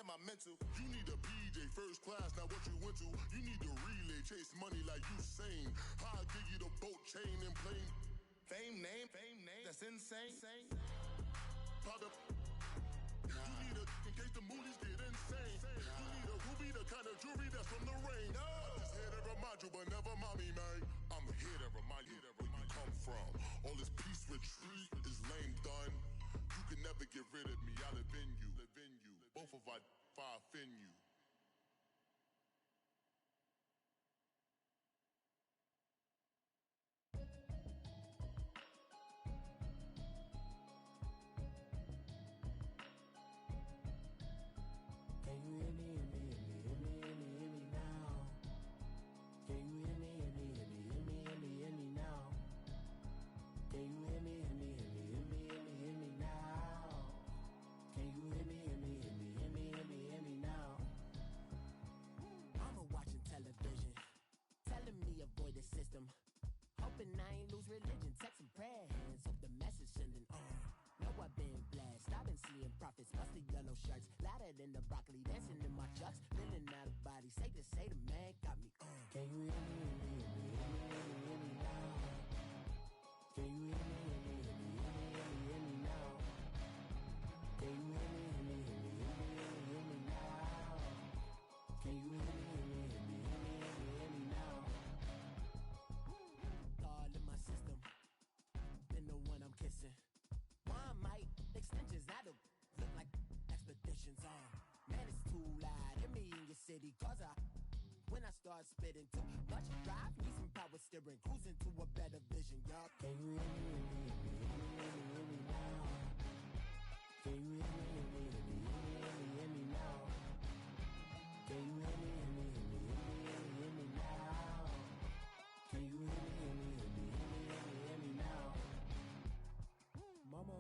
my mental. You need a PJ, first class, not what you went to. You need to relay, chase money like you sane. I'll give you the boat, chain, and plane. Fame name, that's insane. Pop up. You need a, in case the movies get insane. You need a ruby, the kind of jewelry that's from the rain. I'm just here to remind you, but never mind me, man. I'm here to remind you where you come from. All this peace retreat is lame done. You can never get rid of me, I live in you. Both of our fire offend you. In the broccoli, dancing in my chucks, feeling out of body. Say the man got me. Can you hear me? Hear me now? Can you hear me? Hear me now? Can you hear me? Hear me now? Can you hear me? Now? All in my system, been the one I'm kissing. One might extensions that'll look like expeditions on. Man, it's too loud in me in your city, cause when I start spitting too much drive, need some power steering, cruising to a better vision, y'all. Can you hear me? Hear me now? Can you hear me? Hear me now? Can you hear me? Hear me now? Can you hear me now? Mama,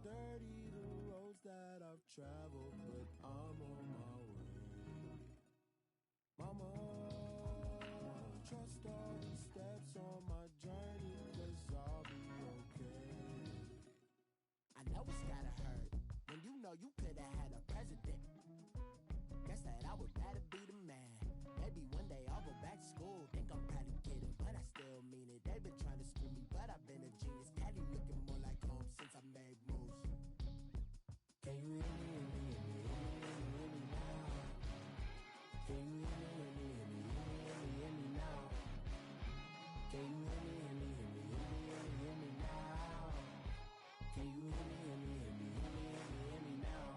dirty the roads that I've traveled, but I'm on my way. Mama, trust all the steps on my journey, 'cause I'll be okay. I know it's gotta hurt when you know you could've had a president. Guess that I would rather be the man. Maybe one day I'll go back to school. Think I'm probably kidding, but I still mean it. They've been trying to screw me, but I've been a genius. Daddy looking more like home since I made moves. Can you hear me? Hear me now? Can you hear me? Hear me now? Can you hear me? Hear me now? Can you hear me? Hear me now?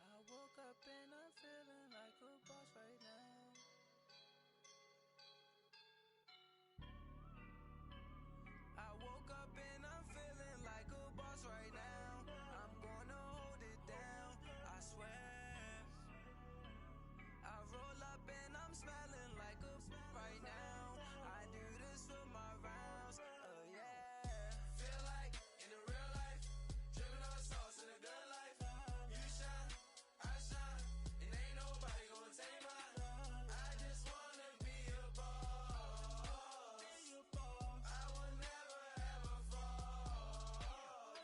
I woke up and I'm feeling like a boss right now. I woke up and I'm feeling like a boss right now. I'm gonna hold it down, I swear. I roll up and I'm smelling like a right now. I do this for my rounds, oh yeah. Feel like in the real life, dripping on sauce in the good life. You shine, I shine, and ain't nobody gonna take mine. I just wanna be a boss. I will never ever fall.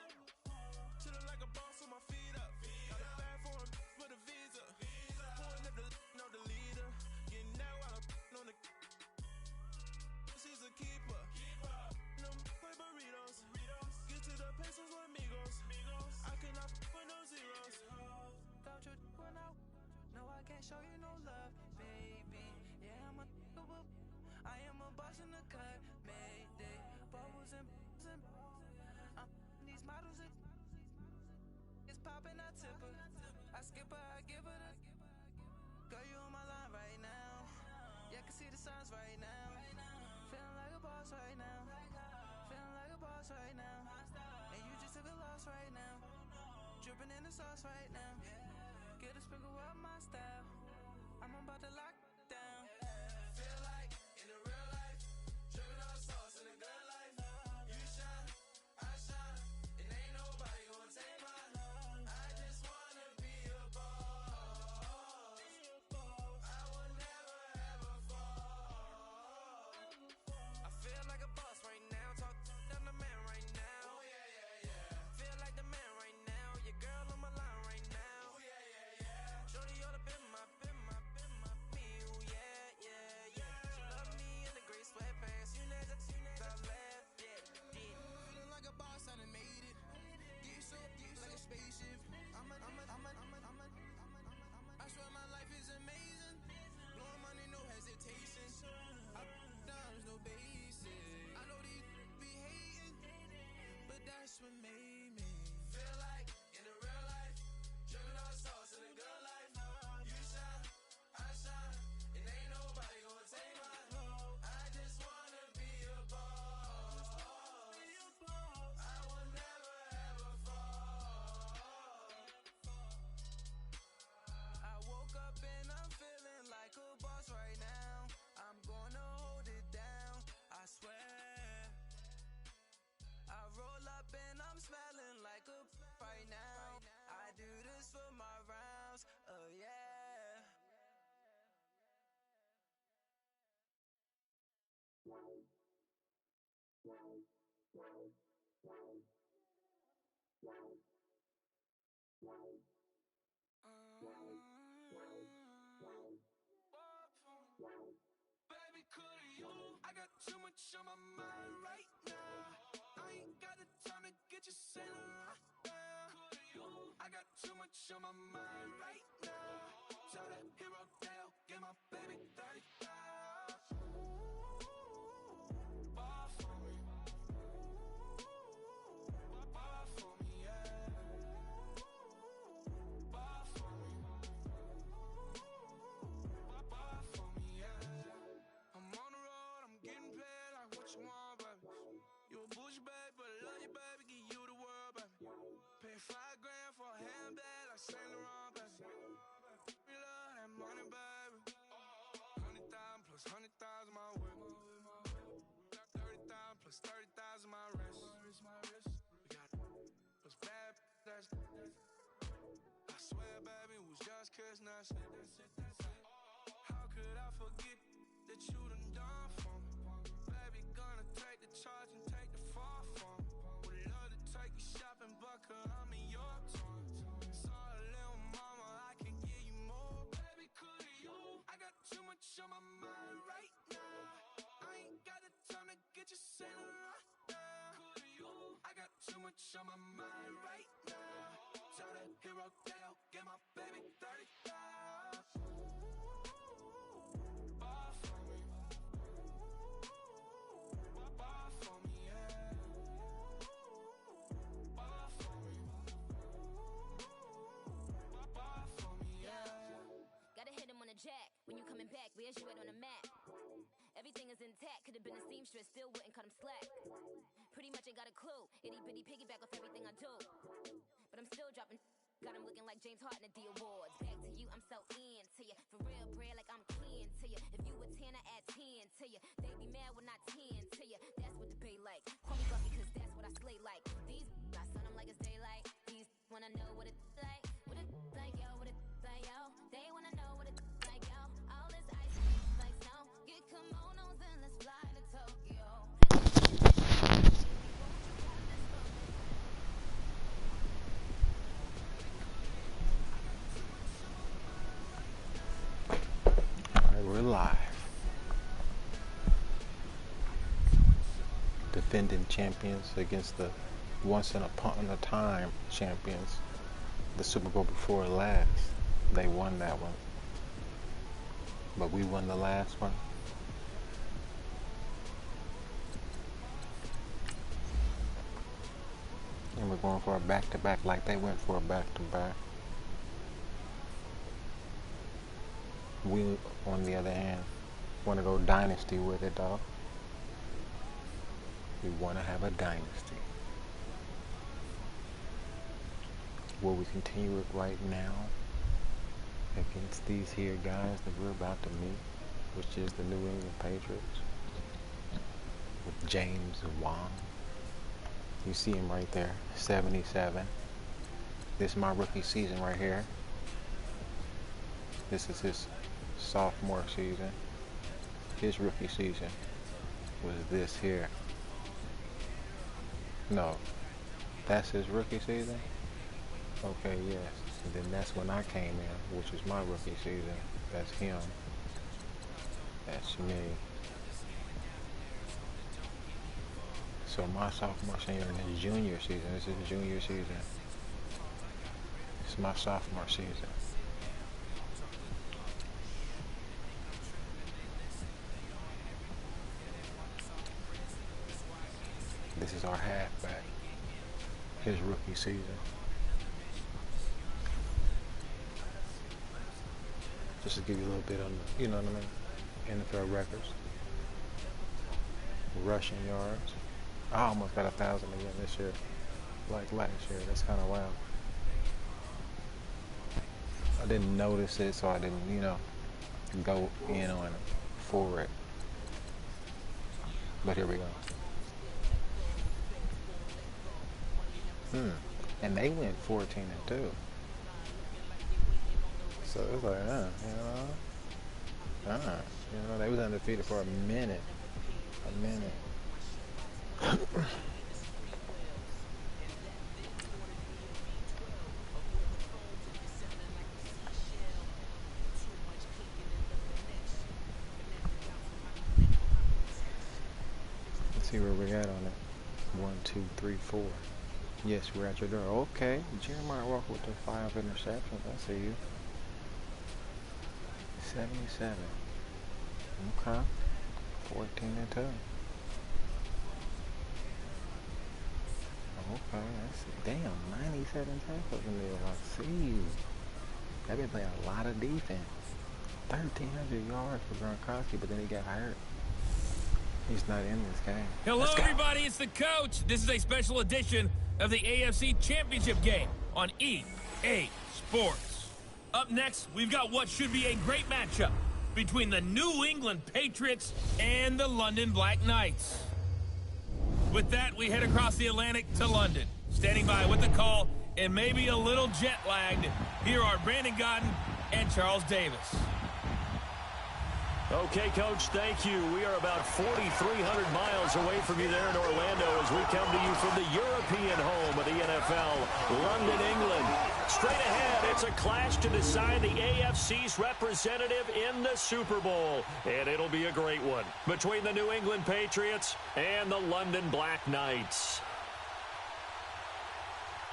Chillin' like a boss with my feet up. Got a bag for a visa. Pulling up know the leader. Getting that while I'm on the. She's a keeper. Them play burritos. Get to the pesos with amigos. I cannot with no zeros. Don't you run out? No, I can't show you no love, baby. Yeah, I am a boss in the cut. Mayday. Bubbles and these models it's popping, I tip her. I skip her, I give her the. Girl, you on my line right now. Yeah, I can see the signs right now. Feeling like boss right now. Feeling like a boss right now. And you just took a loss right now. Dripping in the sauce right now. Get a sprinkle of my style. I'm about to lock down. Feel like in the real life, dripping on sauce in the good life. You shine, I shine, and ain't nobody gonna take my love. I just wanna be a boss. I will never ever fall. I feel like a boss right now. Talk down the man right now. Oh yeah, yeah, yeah. Feel like the man right now. Your girl on my line right now. Oh yeah, yeah, yeah. Shorty ought to been my me. Oh yeah, yeah, yeah. She love me in the gray sweatpants. You never I left, yeah, did. Feeling like a boss, I done made it. Get so like a spaceship. I swear my life is amazing. Blowing money, no hesitation. Up, downs, no basic. I know these be hating, but that's what made me. Feel like in the real life, dripping on sauce in the good life. You shine, I shine, and ain't nobody gonna take my love. I just wanna be a boss. I will never ever fall. I woke up and I'm feeling like a boss right now. I'm gonna hold it down, I swear. I roll up and I'm smelling like a right now. I do this for my rounds, oh yeah. Baby, could you? I got too much on my mind right now. I ain't got the time to get you sailing right now. Could you? I got too much on my mind right now. Tell that hero Dale, get my baby 30,000. Bar for me. Bar for me, yeah. Bar for me. Bar for me, yeah. I'm on the road, I'm getting paid like what you want, baby. You a bougie, baby, but I love you, baby. Give you the world, baby. Pay $5 grand for a handbag like Saint Laurent, baby. We love that money, baby. 100,000 plus 100,000 my whip. 30,000 plus 30,000 my wrist. We got those bad that's. I swear, baby, it was just kiss, now shit. How could I forget that you done for me? Baby, gonna take the charge and take the fall from me. Would love to take you shopping, but I'm in your town. Sorry, little mama, I can give you more. Baby, could you? I got too much on my mind right now. I ain't got the time to get you sailing right now. Could you? I got too much on my mind right now. Tell that hero Dale, get my baby 30,000. Bar for me. Bar for me, yeah. Bar for me. Bar for me, yeah. Gotta hit him on the jack. When you coming back, where's you at on the map? Everything is intact. Could've been a seamstress, still wouldn't cut him slack. Pretty much ain't got a clue. Itty bitty piggyback off everything I do. But I'm still dropping. Got him looking like James Harden at the awards. Back to you, I'm so into you. For real, bread, like I'm kin to you. If you a 10, I add 10 to you. They be mad when I 10 to you. That's what the bay like. Call me Buffy, cause that's what I slay like. These, I sun them like it's daylight. These wanna know what it's like. What it like, yo, what it like, yo. They wanna know what it's like, yo. All this ice, like snow. Get kimonos and let's fly to Tokyo. We're live. Defending champions against the once in a time champions. The Super Bowl before last, they won that one. But we won the last one. And we're going for a back-to-back like they went for a back-to-back. We, on the other hand, want to go dynasty with it, dog. We want to have a dynasty. Will we continue it right now against these here guys that we're about to meet, which is the New England Patriots with James Wong? You see him right there, 77. This is my rookie season right here. This is his sophomore season. His rookie season was this here. No, that's his rookie season? Okay, yes. And then that's when I came in, which was my rookie season. That's him. That's me. So my sophomore, senior, and his junior season. This is the junior season. This is my sophomore season. This is our halfback. His rookie season. Just to give you a little bit on the, you know what I mean, NFL records. Rushing yards. I almost got 1,000 again this year, like last year. That's kind of wild. I didn't notice it, so I didn't, go in on it for it. But here we go. And they went 14-2. So it's like, they was undefeated for a minute. Let's see where we got on it. 1, 2, 3, 4. Yes, we're at your door. Okay, Jeremiah Walker with the 5 interceptions. I see you. 77. Okay. 14-2. Okay, that's damn 97 tackles in there. I see you. They've been playing a lot of defense. 1,300 yards for Gronkowski, but then he got hurt. He's not in this game. Hello, everybody. It's the coach. This is a special edition of the AFC Championship game on EA Sports. Up next, we've got what should be a great matchup between the New England Patriots and the London Black Knights. With that, we head across the Atlantic to London. Standing by with the call and maybe a little jet-lagged, here are Brandon Godden and Charles Davis. Okay, Coach, thank you. We are about 4,300 miles away from you there in Orlando as we come to you from the European home of the NFL, London, England. Straight ahead, it's a clash to decide the AFC's representative in the Super Bowl, and it'll be a great one between the New England Patriots and the London Black Knights.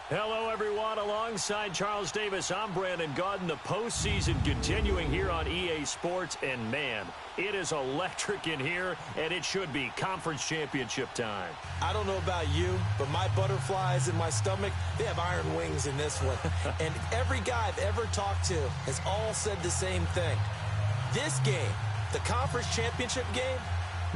Hello, everyone. Alongside Charles Davis, I'm Brandon Godden. The postseason continuing here on EA Sports. And, man, it is electric in here, and it should be conference championship time. I don't know about you, but my butterflies in my stomach, they have iron wings in this one. And every guy I've ever talked to has all said the same thing. This game, the conference championship game,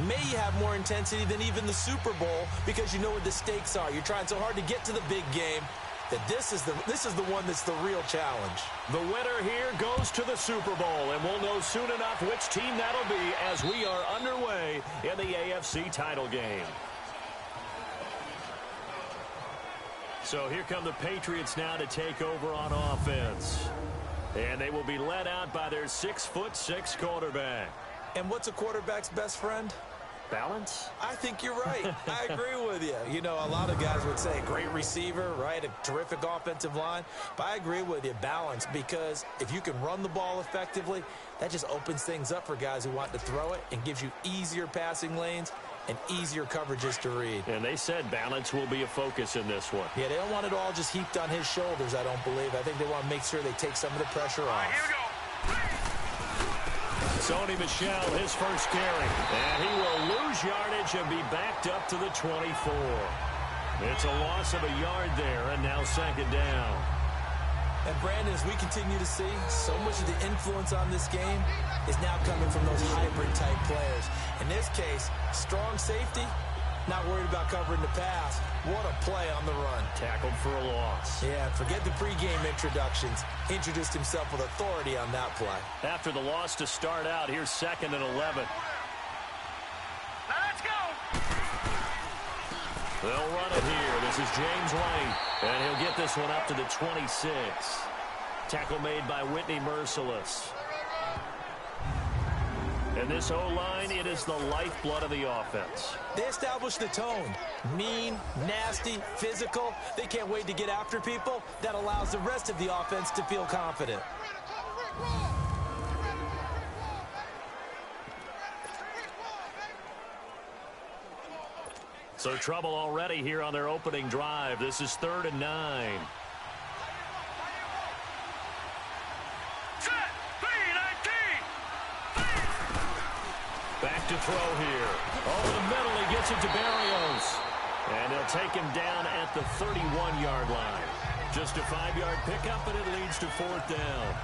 may have more intensity than even the Super Bowl because you know what the stakes are. You're trying so hard to get to the big game that this is the one that's the real challenge. The winner here goes to the Super Bowl, and we'll know soon enough which team that'll be as we are underway in the AFC title game. So here come the Patriots now to take over on offense. And they will be led out by their 6'6" quarterback. And what's a quarterback's best friend? Balance? I think you're right. I agree with you. You know, a lot of guys would say great receiver, right? A terrific offensive line. But I agree with you, balance, because if you can run the ball effectively, that just opens things up for guys who want to throw it and gives you easier passing lanes and easier coverages to read. And they said balance will be a focus in this one. Yeah, they don't want it all just heaped on his shoulders, I don't believe. I think they want to make sure they take some of the pressure off. All right, here we go. Sony Michel, his first carry. And he will lose yardage and be backed up to the 24. It's a loss of a yard there, and now second down. And Brandon, as we continue to see, so much of the influence on this game is now coming from those hybrid-type players. In this case, strong safety not worried about covering the pass. What a play on the run. Tackled for a loss. Yeah, forget the pregame introductions. Introduced himself with authority on that play. After the loss to start out, here's 2nd and 11. Now let's go. They'll run it here. This is James White, and he'll get this one up to the 26. Tackle made by Whitney Merciless. And this O-line, it is the lifeblood of the offense. They establish the tone. Mean, nasty, physical. They can't wait to get after people. That allows the rest of the offense to feel confident. So trouble already here on their opening drive. This is 3rd and 9. Back to throw here. Over the middle, he gets it to Barrios. And he'll take him down at the 31-yard line. Just a 5-yard pickup, and it leads to 4th down.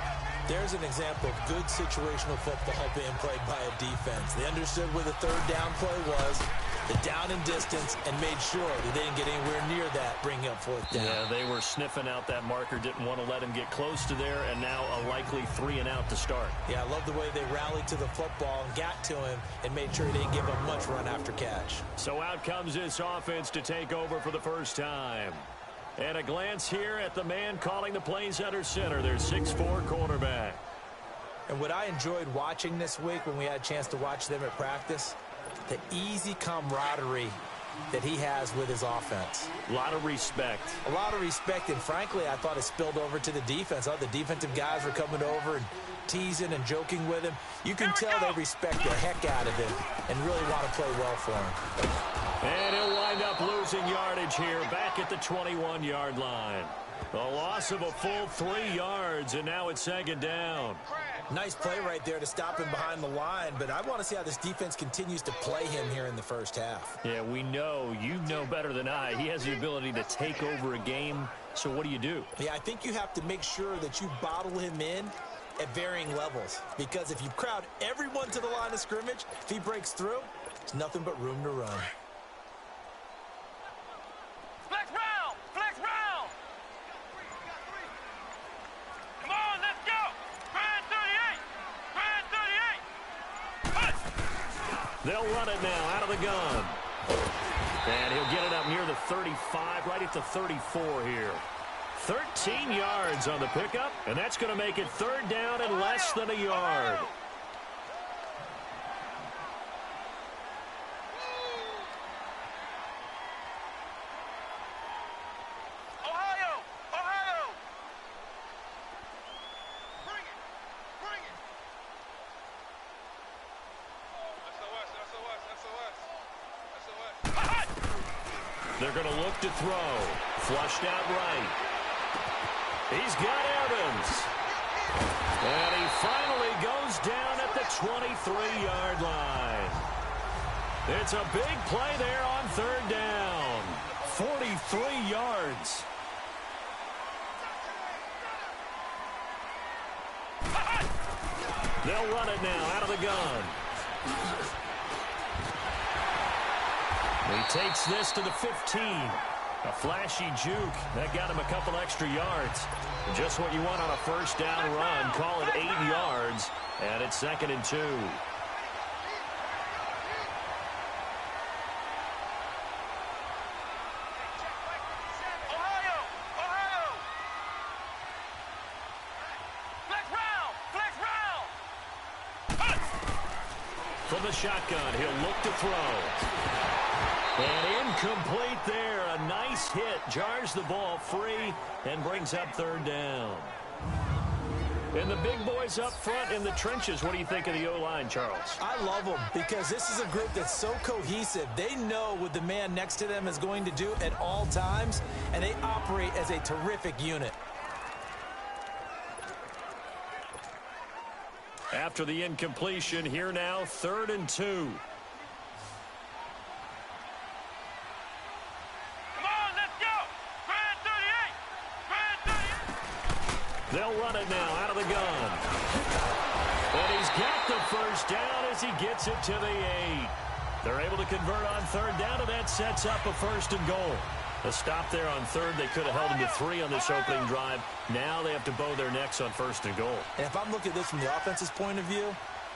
There's an example of good situational football being played by a defense. They understood where the 3rd down play was, the down and distance, and made sure that they didn't get anywhere near that, bringing up 4th down. Yeah, they were sniffing out that marker, didn't want to let him get close to there, and now a likely 3 and out to start. Yeah, I love the way they rallied to the football and got to him and made sure he didn't give him much run after catch. So out comes this offense to take over for the first time. And a glance here at the man calling the plays under center, their 6'4" quarterback. And what I enjoyed watching this week when we had a chance to watch them at practice, the easy camaraderie that he has with his offense. A lot of respect. A lot of respect, and frankly, I thought it spilled over to the defense. The defensive guys were coming over and teasing and joking with him. You can tell they respect the heck out of him and really want to play well for him. And he'll wind up losing yardage here back at the 21-yard line. A loss of a full 3 yards, and now it's 2nd down. Nice play right there to stop him behind the line, but I want to see how this defense continues to play him here in the first half. Yeah, we know. You know better than I. He has the ability to take over a game, so what do you do? Yeah, I think you have to make sure that you bottle him in at varying levels, because if you crowd everyone to the line of scrimmage, if he breaks through, there's nothing but room to run. Flex round! Flex round! Come on, let's go! Grand 38! Grand 38! They'll run it now out of the gun. And he'll get it up near the 35, right at the 34 here. 13 yards on the pickup, and that's going to make it 3rd down and less than a yard. Ohio! Bring it! SOS! They're going to look to throw. Flushed out right. He's got Evans. And he finally goes down at the 23-yard line. It's a big play there on 3rd down. 43 yards. They'll run it now out of the gun. He takes this to the 15. A flashy juke. That got him a couple extra yards. Just what you want on a 1st down run. Call it 8 yards. And it's 2nd and 2. From the shotgun, he'll look to throw. And incomplete there. A nice hit. Jars the ball free and brings up 3rd down. And the big boys up front in the trenches. What do you think of the O-line, Charles? I love them because this is a group that's so cohesive. They know what the man next to them is going to do at all times, and they operate as a terrific unit. After the incompletion, here now, 3rd and 2. They'll run it now out of the gun. And he's got the 1st down as he gets it to the 8. They're able to convert on third down, and that sets up a 1st and goal. A stop there on third. They could have held them to 3 on this opening drive. Now they have to bow their necks on 1st and goal. And if I'm looking at this from the offense's point of view,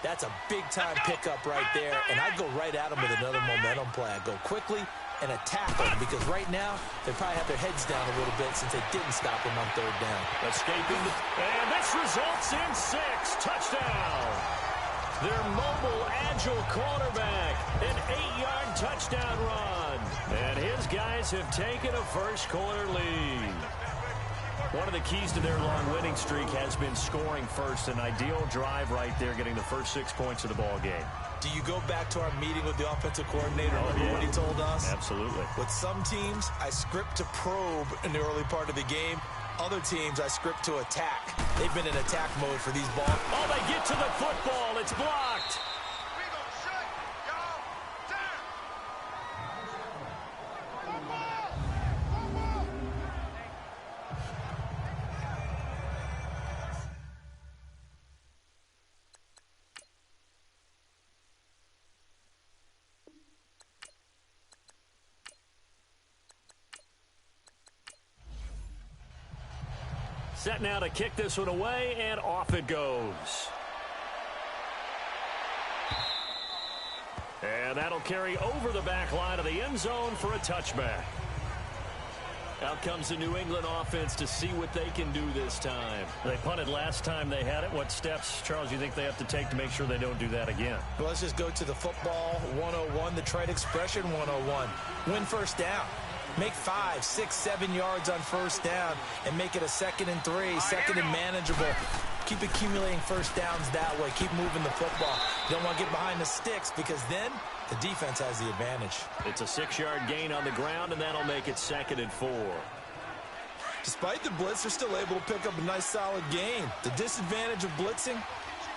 that's a big-time pickup right there. And I'd go right at them with another momentum play. I'd go quickly and attack them because right now they probably have their heads down a little bit since they didn't stop them on third down. Escaping, and this results in 6. Touchdown. Their mobile, agile quarterback, an 8-yard touchdown run. And his guys have taken a first-quarter lead. One of the keys to their long winning streak has been scoring first. An ideal drive right there, getting the first 6 points of the ball game. Do you go back to our meeting with the offensive coordinator? Remember what he told us? Absolutely. With some teams, I script to probe in the early part of the game. Other teams, I script to attack. They've been in attack mode for these balls. Oh, they get to the football. It's blocked. Set now to kick this one away, and off it goes. And that'll carry over the back line of the end zone for a touchback. Out comes the New England offense to see what they can do this time. They punted last time they had it. What steps, Charles, you think they have to take to make sure they don't do that again? Well, let's just go to the football 101, the trade expression 101. Win first down. Make 5, 6, 7 yards on first down and make it a 2nd and 3, 2nd and manageable. Keep accumulating first downs that way. Keep moving the football. You don't want to get behind the sticks because then the defense has the advantage. It's a 6-yard gain on the ground, and that'll make it 2nd and 4. Despite the blitz, they're still able to pick up a nice, solid gain. The disadvantage of blitzing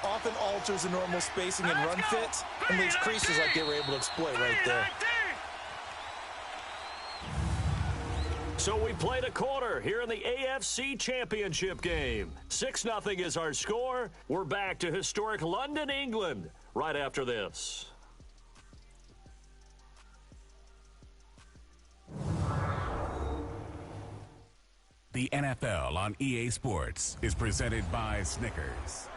often alters the normal spacing and run fits and leaves creases like they were able to exploit right there. So we played a quarter here in the AFC Championship game. 6-0 is our score. We're back to historic London, England, right after this. The NFL on EA Sports is presented by Snickers.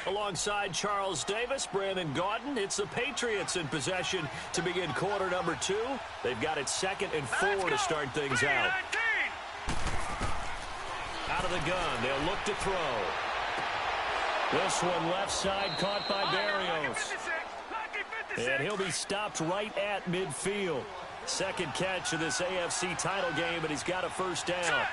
Alongside Charles Davis, Brandon Gaudin, it's the Patriots in possession to begin quarter number 2. They've got it 2nd and 4 to start things out. Out of the gun, they'll look to throw. This one left side caught by Barrios. And he'll be stopped right at midfield. Second catch of this AFC title game, and he's got a first down.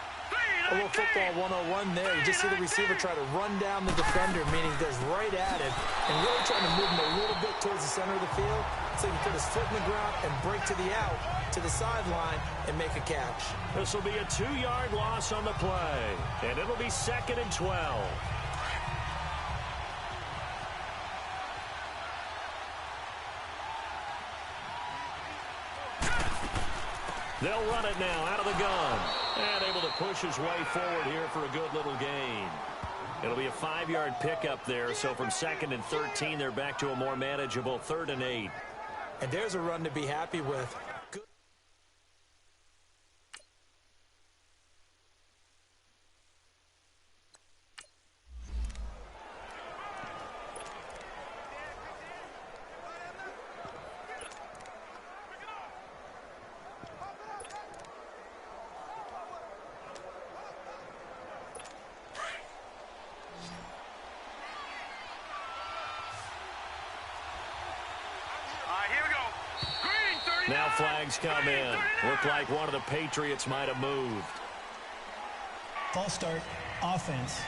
A little football 101 there. You just see the receiver try to run down the defender, meaning he goes right at him and really trying to move him a little bit towards the center of the field so he can put his foot in the ground and break to the out, to the sideline, and make a catch. This will be a 2-yard loss on the play, and it'll be 2nd and 12. They'll run it now out of the gun. And able to push his way forward here for a good little gain. It'll be a 5-yard pickup there. So from 2nd and 13, they're back to a more manageable 3rd and 8. And there's a run to be happy with. Good. Now flags come in. Looked like one of the Patriots might have moved. False start, offense.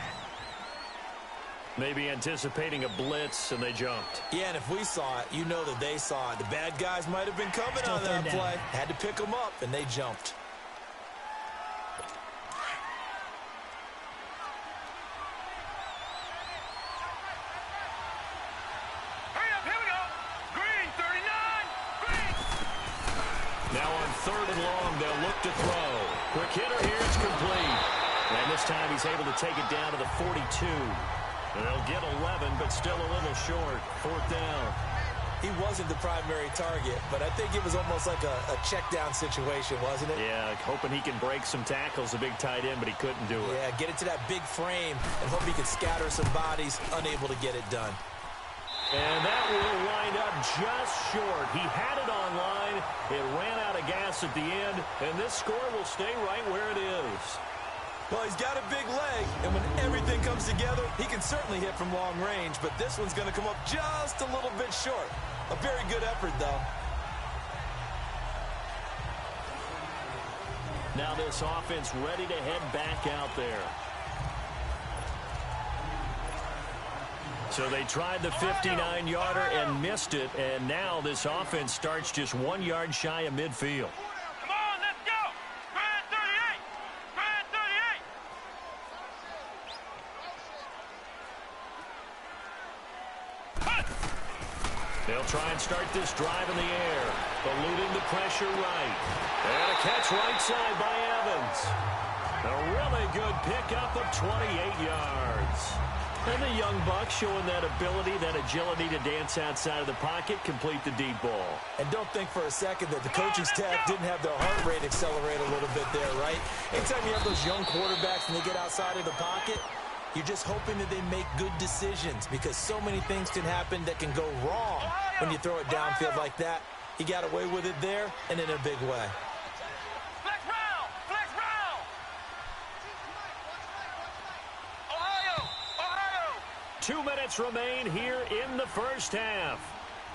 Maybe anticipating a blitz, and they jumped. Yeah, and if we saw it, you know that they saw it. The bad guys might have been coming on that play. Had to pick them up, and they jumped. To throw. Quick hitter here, it's complete. And this time he's able to take it down to the 42. And they'll get 11, but still a little short. 4th down. He wasn't the primary target, but I think it was almost like a check-down situation, wasn't it? Yeah, hoping he can break some tackles, the big tight end, but he couldn't do it. Yeah, get it to that big frame and hope he can scatter some bodies, unable to get it done. And that will wind up just short. He had it on line. It ran out of gas at the end, and this score will stay right where it is. Well, he's got a big leg, and when everything comes together, he can certainly hit from long range, but this one's going to come up just a little bit short. A very good effort, though. Now this offense ready to head back out there. So they tried the 59-yarder and missed it, and now this offense starts just 1 yard shy of midfield. Come on, let's go! Grand 38! Grand 38! They'll try and start this drive in the air, eluding the pressure right. And a catch right side by Evans. A really good pickup of 28 yards. And the young buck showing that ability, that agility to dance outside of the pocket, complete the deep ball. And don't think for a second that the coaching staff didn't have their heart rate accelerate a little bit there, right? Anytime you have those young quarterbacks and they get outside of the pocket, you're just hoping that they make good decisions because so many things can happen that can go wrong when you throw it downfield like that. He got away with it there and in a big way. Flex round! Flex round! Ohio! Ohio! 2 minutes remain here in the first half.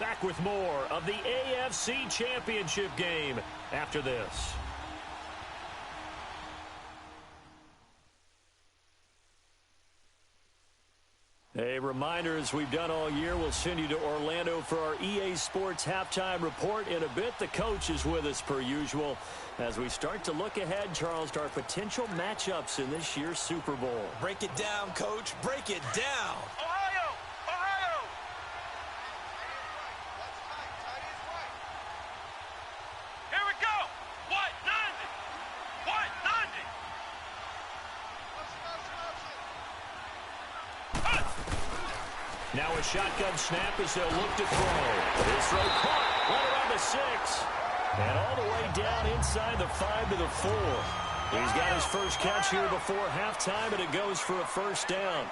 Back with more of the AFC Championship game after this. A reminder, as we've done all year, we'll send you to Orlando for our EA Sports halftime report. In a bit, the coach is with us per usual as we start to look ahead, Charles, to our potential matchups in this year's Super Bowl. Break it down, Coach. Break it down. Ohio! Ohio! Here we go! What? 90! What? 90! Now a shotgun snap as they'll look to throw. This throw caught right around the 6. And all the way down inside the 5 to the 4. He's got his first catch here before halftime, and it goes for a first down.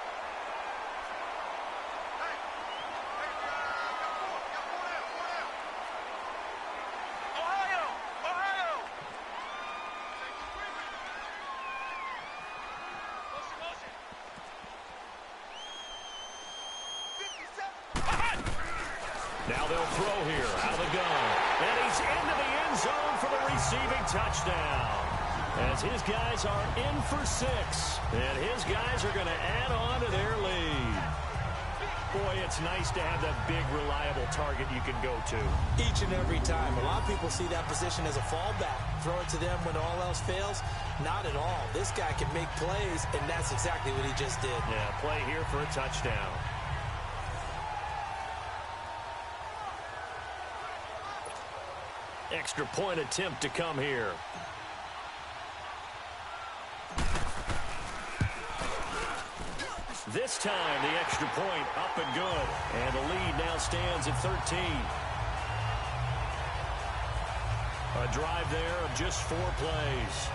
Ohio! Ohio! Now they'll throw here out of the gun. And he's into the end zone for the receiving touchdown. As his guys are in for 6. And his guys are going to add on to their lead. Boy, it's nice to have that big, reliable target you can go to. Each and every time. A lot of people see that position as a fallback. Throw it to them when all else fails. Not at all. This guy can make plays, and that's exactly what he just did. Yeah, play here for a touchdown. Extra point attempt to come here. This time, the extra point up and good. And the lead now stands at 13. A drive there of just 4 plays.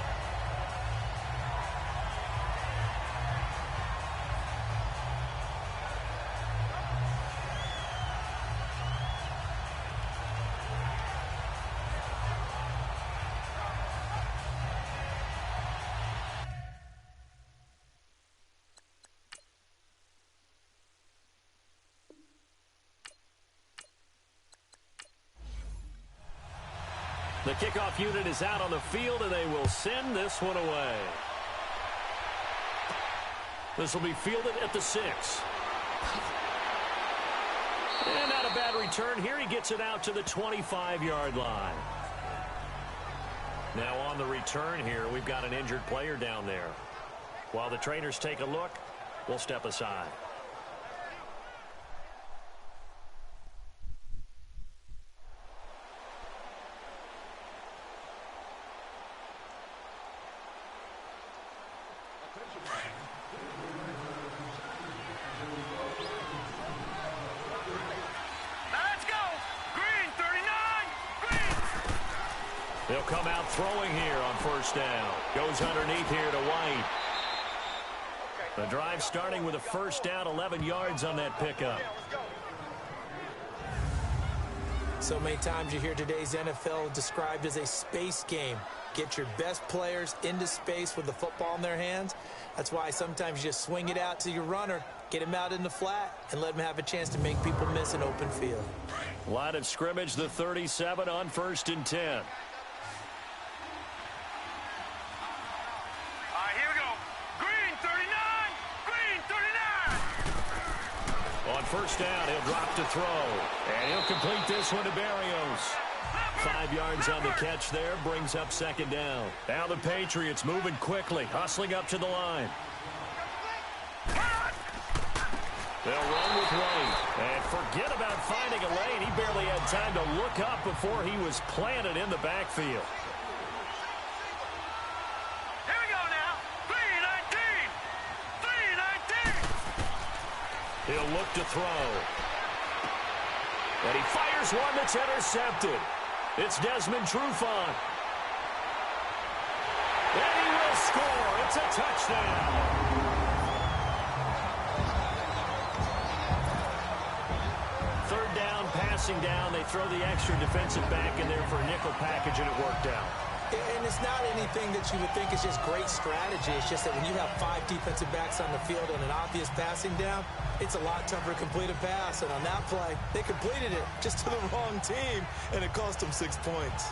The kickoff unit is out on the field, and they will send this one away. This will be fielded at the 6. And not a bad return here. He gets it out to the 25-yard line. Now on the return here, we've got an injured player down there. While the trainers take a look, we'll step aside. Now let's go! They'll come out throwing here on first down. Goes underneath here to White. The drive starting with a first down, 11 yards on that pickup. So many times you hear today's NFL described as a space game. Get your best players into space with the football in their hands. That's why sometimes you just swing it out to your runner, get him out in the flat, and let him have a chance to make people miss an open field. Line of scrimmage, the 37 on 1st and 10. All right, here we go. Green 39, green 39. On first down, he'll drop to throw. And he'll complete this one to Barrios. 5 yards on the catch there, brings up 2nd down. Now the Patriots moving quickly, hustling up to the line. They'll run with White. And forget about finding a lane. He barely had time to look up before he was planted in the backfield. Here we go now. 319, 319. He'll look to throw. And he fires one that's intercepted. It's Desmond Trufant. And he will score. It's a touchdown. Third down, passing down. They throw the extra defensive back in there for a nickel package, and it worked out. And it's not anything that you would think is just great strategy. It's just that when you have 5 defensive backs on the field on an obvious passing down, it's a lot tougher to complete a pass. And on that play, they completed it just to the wrong team, and it cost them 6 points.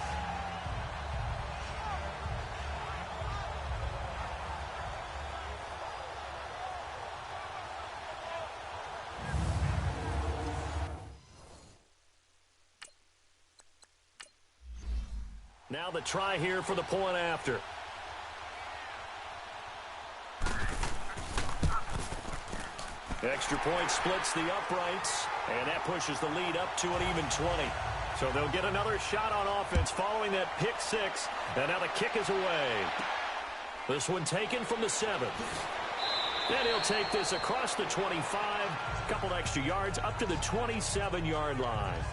Now the try here for the point after. Extra point splits the uprights, and that pushes the lead up to an even 20. So they'll get another shot on offense following that pick 6, and now the kick is away. This one taken from the 7. And he'll take this across the 25, a couple extra yards up to the 27-yard line.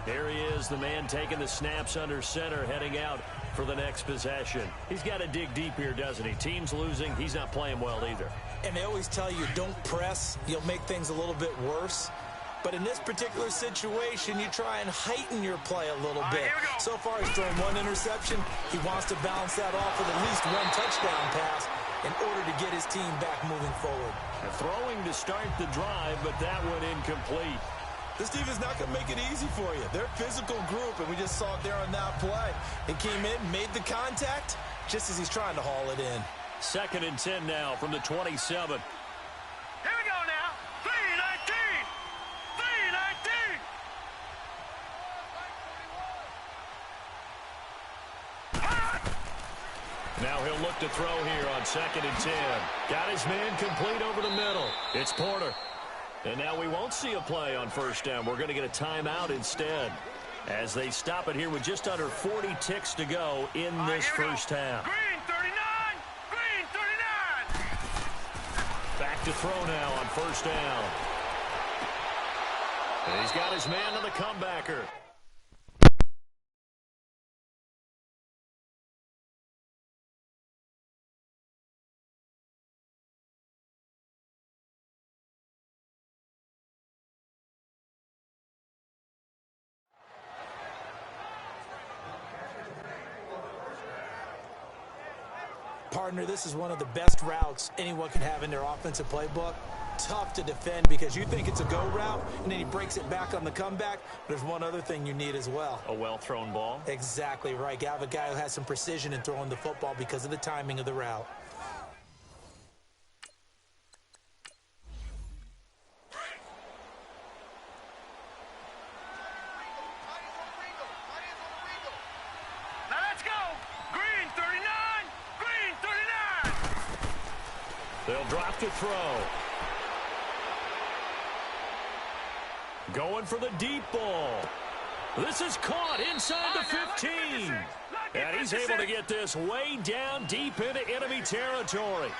There he is, the man taking the snaps under center, heading out for the next possession. He's got to dig deep here, doesn't he? Team's losing. He's not playing well either. And they always tell you, don't press. You'll make things a little bit worse. But in this particular situation, you try and heighten your play a little bit. So far, he's thrown 1 interception. He wants to bounce that off with at least 1 touchdown pass in order to get his team back moving forward. Throwing to start the drive, but that one incomplete. This team is not going to make it easy for you. They're a physical group, and we just saw it there on that play. He came in, made the contact, just as he's trying to haul it in. 2nd and 10 now from the 27. Here we go now. 319, 319. Now he'll look to throw here on 2nd and 10. Got his man complete over the middle. It's Porter. And now we won't see a play on first down. We're going to get a timeout instead as they stop it here with just under 40 ticks to go in this first half. Green 39, green 39. Back to throw now on first down. And he's got his man on the comebacker. Partner, this is one of the best routes anyone can have in their offensive playbook. Tough to defend because you think it's a go route, and then he breaks it back on the comeback. There's one other thing you need as well. A well-thrown ball? Exactly right. You have a guy who has some precision in throwing the football because of the timing of the route. They'll drop to throw. Going for the deep ball. This is caught inside the 15. And he's able to get this way down deep into enemy territory.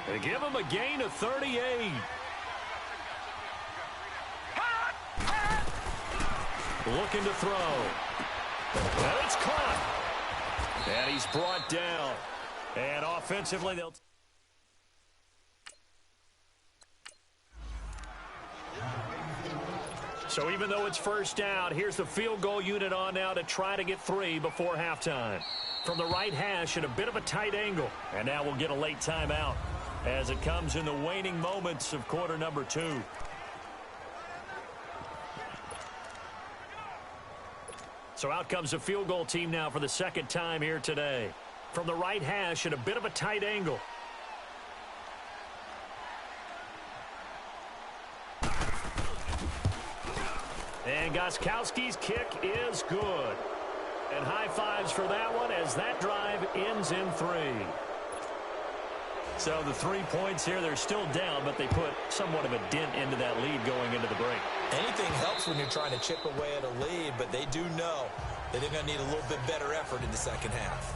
They give him a gain of 38. looking to throw. And it's caught. And he's brought down. And offensively, they'll... So even though it's first down, here's the field goal unit on now to try to get 3 before halftime. From the right hash at a bit of a tight angle. And now we'll get a late timeout as it comes in the waning moments of quarter number 2. So out comes the field goal team now for the second time here today. From the right hash at a bit of a tight angle. And Gostkowski's kick is good. And high fives for that one as that drive ends in 3. So the 3 points here, they're still down, but they put somewhat of a dent into that lead going into the break. Anything helps when you're trying to chip away at a lead, but they do know that they're going to need a little bit better effort in the second half.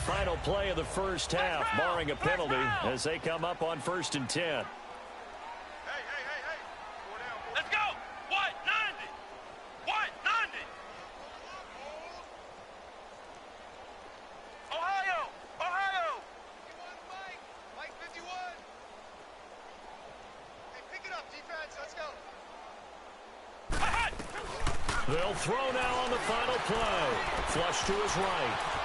Final play of the first half, barring a penalty, as they come up on 1st and 10. Let's go! What? 90! What? 90! Ohio! Ohio! 51, Mike 51. Hey, pick it up, defense. Let's go. They'll throw now on the final play. Flush to his right.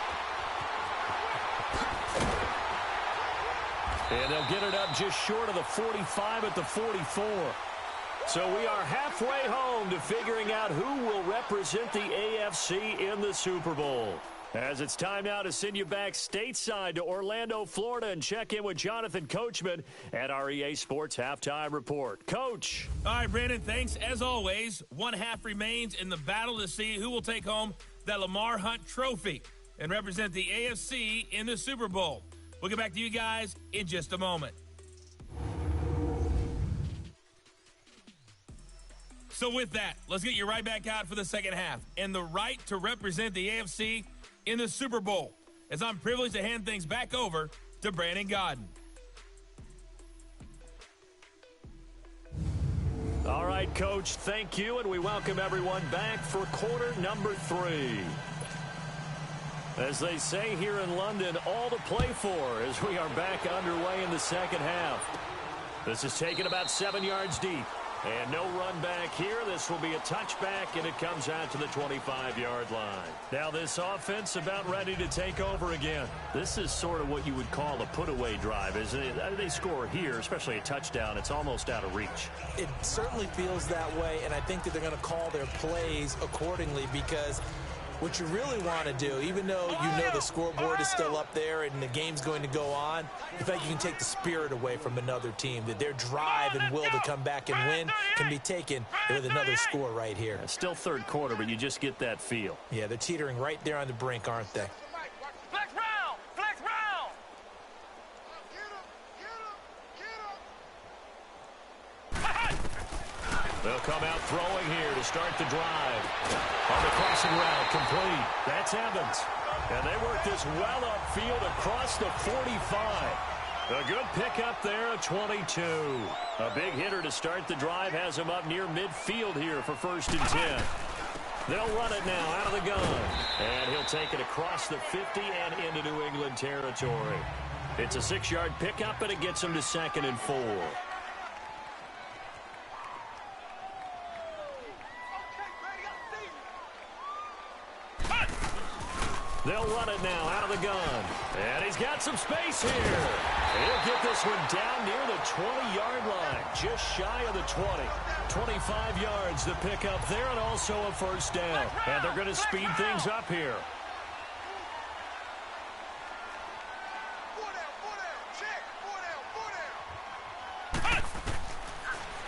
And they'll get it up just short of the 45 at the 44. So we are halfway home to figuring out who will represent the AFC in the Super Bowl. As it's time now to send you back stateside to Orlando, Florida, and check in with Jonathan Coachman at our EA Sports Halftime Report. Coach. All right, Brandon, thanks. As always, one half remains in the battle to see who will take home that Lamar Hunt trophy and represent the AFC in the Super Bowl. We'll get back to you guys in just a moment. So with that, let's get you right back out for the second half and the right to represent the AFC in the Super Bowl, as I'm privileged to hand things back over to Brandon Godden. All right, Coach, thank you, and we welcome everyone back for quarter number 3. As they say here in London, all to play for as we are back underway in the second half. This is taken about 7 yards deep. And no run back here. This will be a touchback, and it comes out to the 25-yard line. Now this offense about ready to take over again. This is sort of what you would call a put-away drive, isn't it? They score here, especially a touchdown. It's almost out of reach. It certainly feels that way, and I think that they're going to call their plays accordingly, because what you really want to do, even though you know the scoreboard is still up there and the game's going to go on, the fact you can take the spirit away from another team, that their drive and will to come back and win can be taken with another score right here. It's still third quarter, but you just get that feel. Yeah, they're teetering right there on the brink, aren't they? Flex round! Flex round! They'll come out throwing here to start the drive. On the crossing route, complete. That's Evans. And they work this well upfield across the 45. A good pickup there at 22. A big hitter to start the drive has him up near midfield here for 1st and 10. They'll run it now out of the gun. And he'll take it across the 50 and into New England territory. It's a 6-yard pickup, and it gets him to 2nd and 4. They'll run it now out of the gun. And he's got some space here. He'll get this one down near the 20-yard line, just shy of the 20. 25 yards to pick up there, and also a 1st down. And they're going to speed things up here.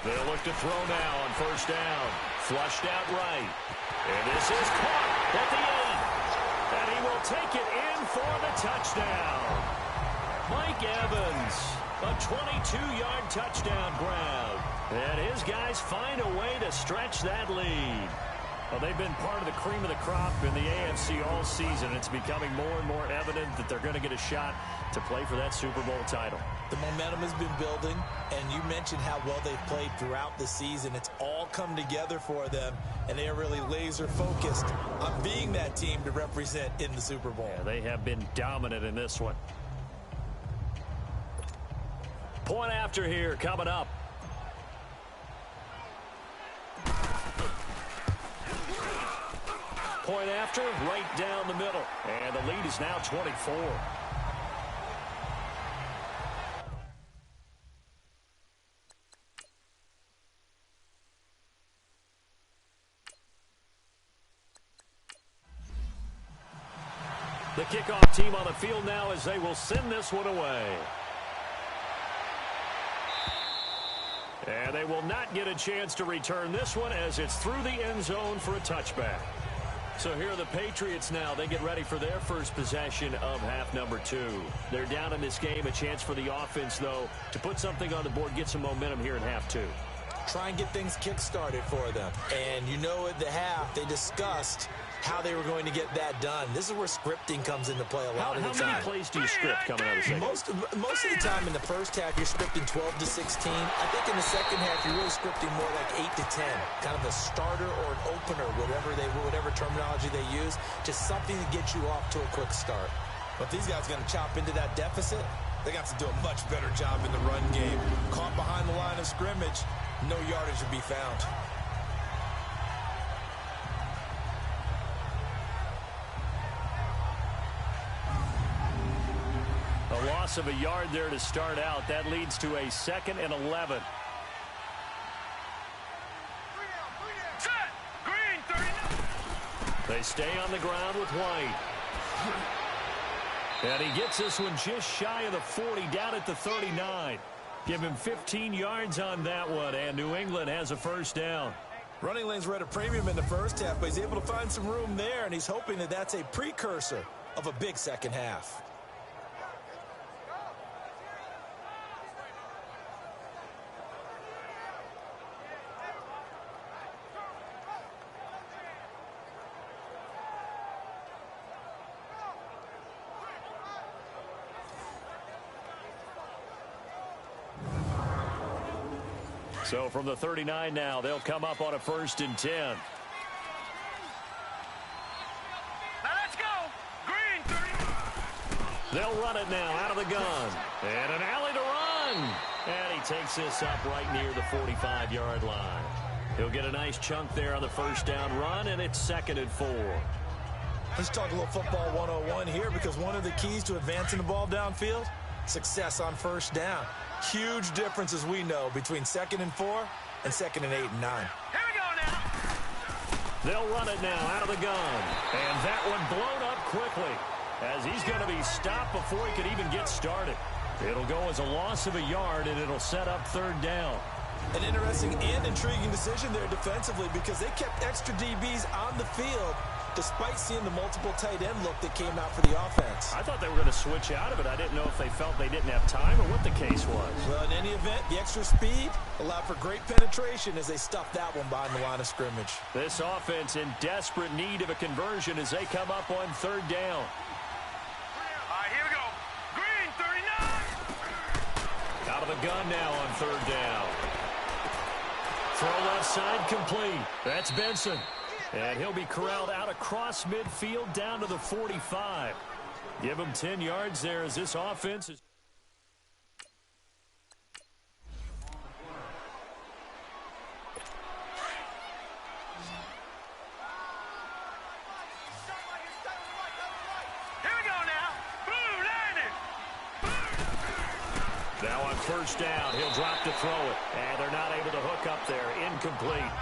They'll look to throw now on 1st down. Flushed out right. And this is caught at the 8. And he will take it in for the touchdown. Mike Evans, a 22-yard touchdown grab. And his guys find a way to stretch that lead. Well, they've been part of the cream of the crop in the AFC all season. It's becoming more and more evident that they're going to get a shot to play for that Super Bowl title. The momentum has been building, and you mentioned how well they've played throughout the season. It's all come together for them, and they are really laser-focused on being that team to represent in the Super Bowl. Yeah, they have been dominant in this one. Point after here coming up. Point after, right down the middle. And the lead is now 24. The kickoff team on the field now as they will send this one away. And they will not get a chance to return this one as it's through the end zone for a touchback. So here are the Patriots now. They get ready for their first possession of half number 2. They're down in this game. A chance for the offense, though, to put something on the board, get some momentum here in half 2. Try and get things kick-started for them. And you know at the half, they discussed how they were going to get that done. This is where scripting comes into play a lot of the time. How many plays do you script coming out of the second? Most of the time in the first half, you're scripting 12 to 16. I think in the second half, you're really scripting more like 8 to 10. Kind of a starter or an opener, whatever terminology they use, just something to get you off to a quick start. But if these guys are going to chop into that deficit, they got to do a much better job in the run game. Caught behind the line of scrimmage, no yardage to be found. A loss of a yard there to start out. That leads to a 2nd and 11. They stay on the ground with White. And he gets this one just shy of the 40, down at the 39. Give him 15 yards on that one, and New England has a first down. Running lanes were at a premium in the first half, but he's able to find some room there, and he's hoping that that's a precursor of a big second half. So from the 39 now, they'll come up on a 1st and 10. Now let's go. Green 30. They'll run it now out of the gun. And an alley to run. And he takes this up right near the 45-yard line. He'll get a nice chunk there on the first down run, and it's 2nd and 4. Let's talk a little football 101 here, because one of the keys to advancing the ball downfield, success on first down. Huge difference, as we know, between 2nd and 4 and 2nd and 8 and 9. Here we go now. They'll run it now out of the gun. And that one blown up quickly as he's going to be stopped before he could even get started. It'll go as a loss of a yard, and it'll set up 3rd down. An interesting and intriguing decision there defensively, because they kept extra DBs on the field despite seeing the multiple tight end look that came out for the offense. I thought they were going to switch out of it. I didn't know if they felt they didn't have time or what the case was. Well, in any event, the extra speed allowed for great penetration as they stuffed that one behind the line of scrimmage. This offense in desperate need of a conversion as they come up on 3rd down. All right, here we go. Green 39. Out of the gun now on 3rd down. Throw left side complete. That's Benson. And he'll be corralled out across midfield down to the 45. Give him 10 yards there as this offense is. Here we go now. Blue landed. Now on 1st down, he'll drop to throw it. And they're not able to hook up there. Incomplete.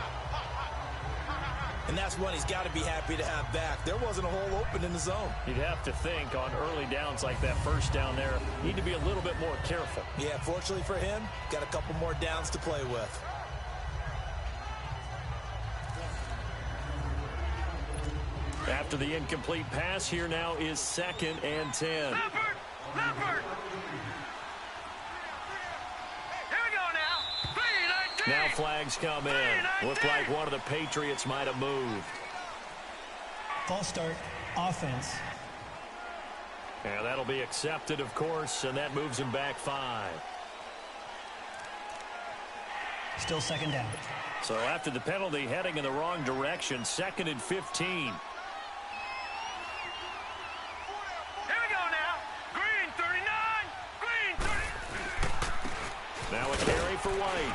And that's one he's got to be happy to have back. There wasn't a hole open in the zone. You'd have to think on early downs like that 1st down there, need to be a little bit more careful. Yeah, fortunately for him, got a couple more downs to play with. After the incomplete pass, here now is 2nd and 10. Leopard. Here we go now. 3-19. Now flags come in. Looked like one of the Patriots might have moved. False start, offense. And that'll be accepted, of course, and that moves him back 5. Still second down. So after the penalty, heading in the wrong direction, 2nd and 15. Here we go now. Green 39. Green 30. Now a carry for White.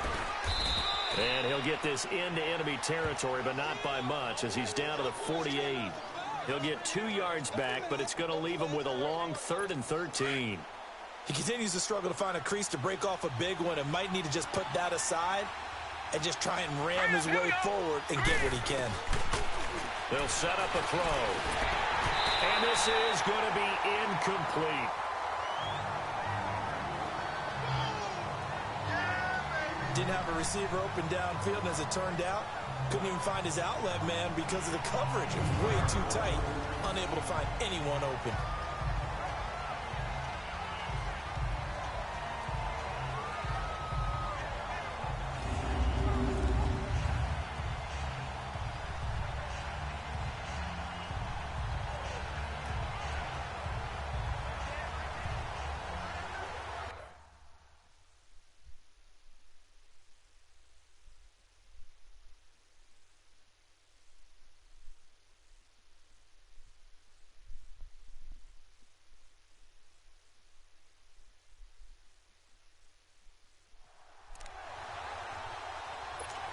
And he'll get this into enemy territory, but not by much, as he's down to the 48. He'll get 2 yards back, but it's going to leave him with a long 3rd and 13. He continues to struggle to find a crease to break off a big one and might need to just put that aside and just try and ram his way forward and get what he can. They'll set up a throw. And this is going to be incomplete. Didn't have a receiver open downfield, and as it turned out, couldn't even find his outlet man because of the coverage. It was way too tight, unable to find anyone open.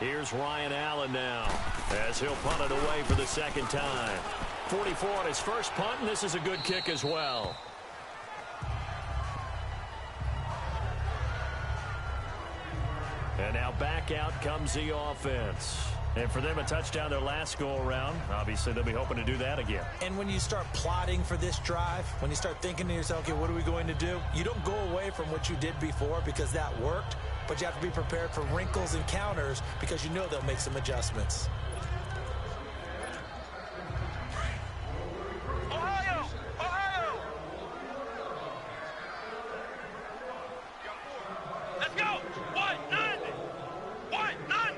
Here's Ryan Allen now, as he'll punt it away for the 2nd time. 44 on his first punt, and this is a good kick as well. And now back out comes the offense. And for them, a touchdown their last go-around. Obviously, they'll be hoping to do that again. And when you start plotting for this drive, when you start thinking to yourself, okay, what are we going to do? You don't go away from what you did before because that worked, but you have to be prepared for wrinkles and counters because you know they'll make some adjustments. Ohio! Ohio! Let's go! White 90! White 90!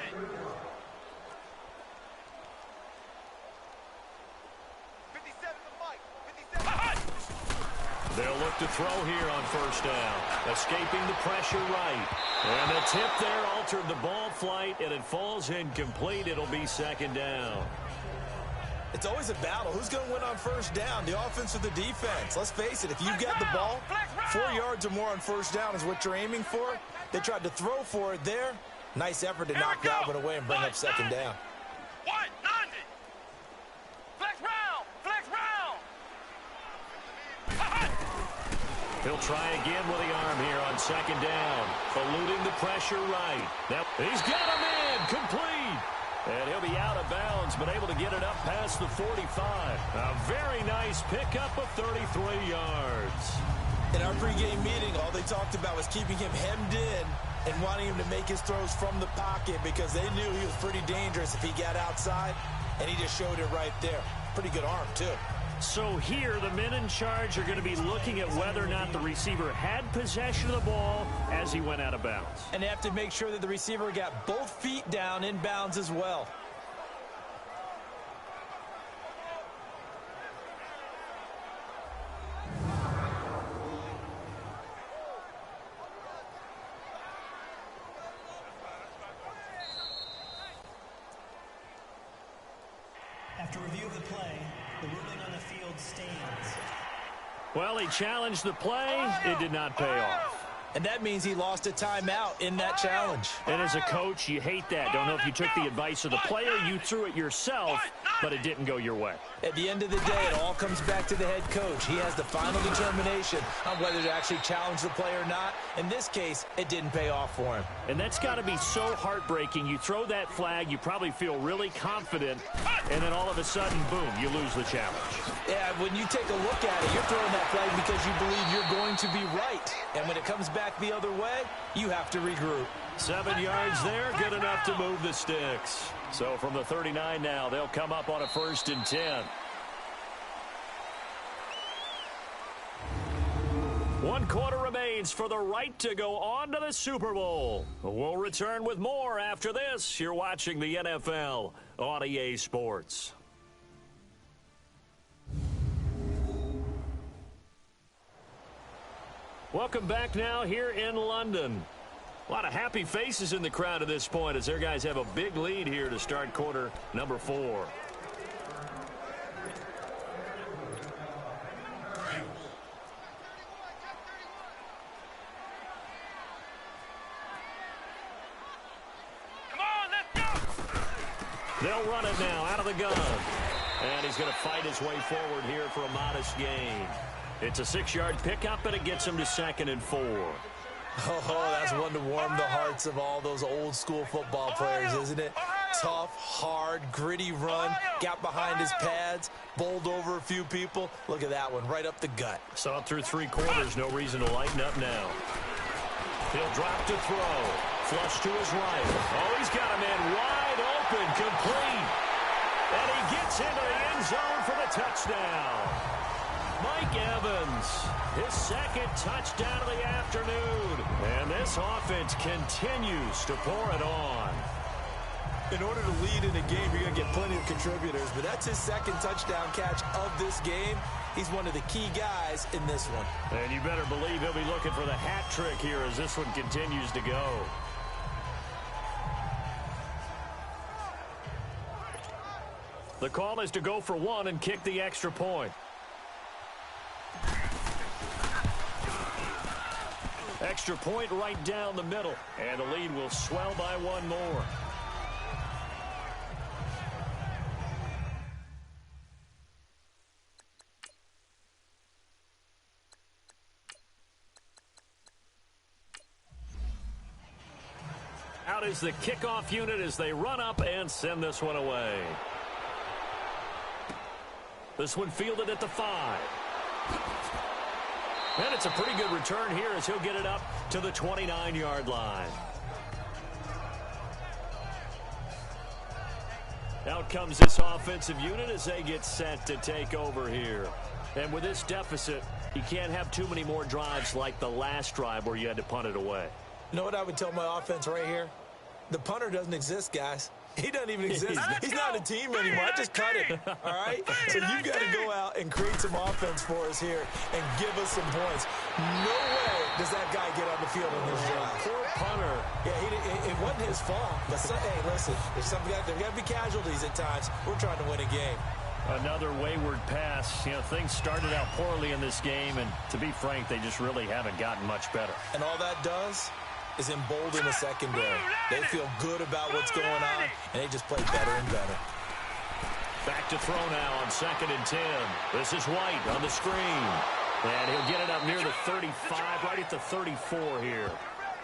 They'll look to throw here on first down. Escaping the pressure right. And the tip there altered the ball flight, and it falls incomplete. It'll be 2nd down. It's always a battle. Who's going to win on first down, the offense or the defense? Let's face it, if you've got the ball, 4 yards or more on first down is what you're aiming for. They tried to throw for it there. Nice effort to knock that one away and bring up 2nd down. White 90! Flex round! Flex round! He'll try again with the arm here on 2nd down. Eluding the pressure right. Now, he's got him in. Complete. And he'll be out of bounds, but able to get it up past the 45. A very nice pickup of 33 yards. In our pregame meeting, all they talked about was keeping him hemmed in and wanting him to make his throws from the pocket because they knew he was pretty dangerous if he got outside, and he just showed it right there. Pretty good arm, too. So here, the men in charge are going to be looking at whether or not the receiver had possession of the ball as he went out of bounds. And they have to make sure that the receiver got both feet down in bounds as well. After review of the play, the ruling on the field stands. Well, he challenged the play. It did not pay off. And that means he lost a timeout in that challenge. And as a coach, you hate that. Don't know if you took the advice of the player, you threw it yourself, but it didn't go your way. At the end of the day, it all comes back to the head coach. He has the final determination on whether to actually challenge the play or not. In this case, it didn't pay off for him. And that's got to be so heartbreaking. You throw that flag, you probably feel really confident, and then all of a sudden, boom, you lose the challenge. Yeah, when you take a look at it, you're throwing that flag because you believe you're going to be right. And when it comes back the other way, you have to regroup. 7 yards there, good enough to move the sticks. So from the 39 now, they'll come up on a 1st and 10. 1 quarter remaining. trades for the right to go on to the Super Bowl. We'll return with more after this. You're watching the NFL on EA Sports. Welcome back now here in London. A lot of happy faces in the crowd at this point as their guys have a big lead here to start quarter number 4. They'll run it now out of the gun. And he's going to fight his way forward here for a modest gain. It's a 6-yard pickup, and it gets him to 2nd and 4. Oh, that's one to warm the hearts of all those old school football players, isn't it? Tough, hard, gritty run, got behind his pads, bowled over a few people. Look at that one, right up the gut. Saw through 3 quarters, no reason to lighten up now. He'll drop to throw. Flush to his right. Oh, he's got a man wide open, complete. And he gets into the end zone for the touchdown. Mike Evans, his 2nd touchdown of the afternoon. And this offense continues to pour it on. In order to lead in a game, you're going to get plenty of contributors, but that's his 2nd touchdown catch of this game. He's one of the key guys in this one. And you better believe he'll be looking for the hat trick here as this one continues to go. The call is to go for 1 and kick the extra point. Extra point right down the middle. And the lead will swell by 1 more. Out is the kickoff unit as they run up and send this one away. This one fielded at the 5. And it's a pretty good return here as he'll get it up to the 29-yard line. Out comes this offensive unit as they get set to take over here. And with this deficit, you can't have too many more drives like the last drive where you had to punt it away. You know what I would tell my offense right here? The punter doesn't exist, guys. He doesn't even exist. He's not a team anymore. I just cut it, all right? So you've got to go out and create some offense for us here and give us some points. No way does that guy get on the field in this drive. Poor punter. Yeah, it wasn't his fault. But hey, listen, there's got to be casualties at times. We're trying to win a game. Another wayward pass. You know, things started out poorly in this game, and to be frank, they just really haven't gotten much better. And all that does is embolden the secondary. They feel good about what's going on, and they just play better and better. Back to throw now on 2nd and 10. This is White on the screen. And he'll get it up near the 35, right at the 34 here.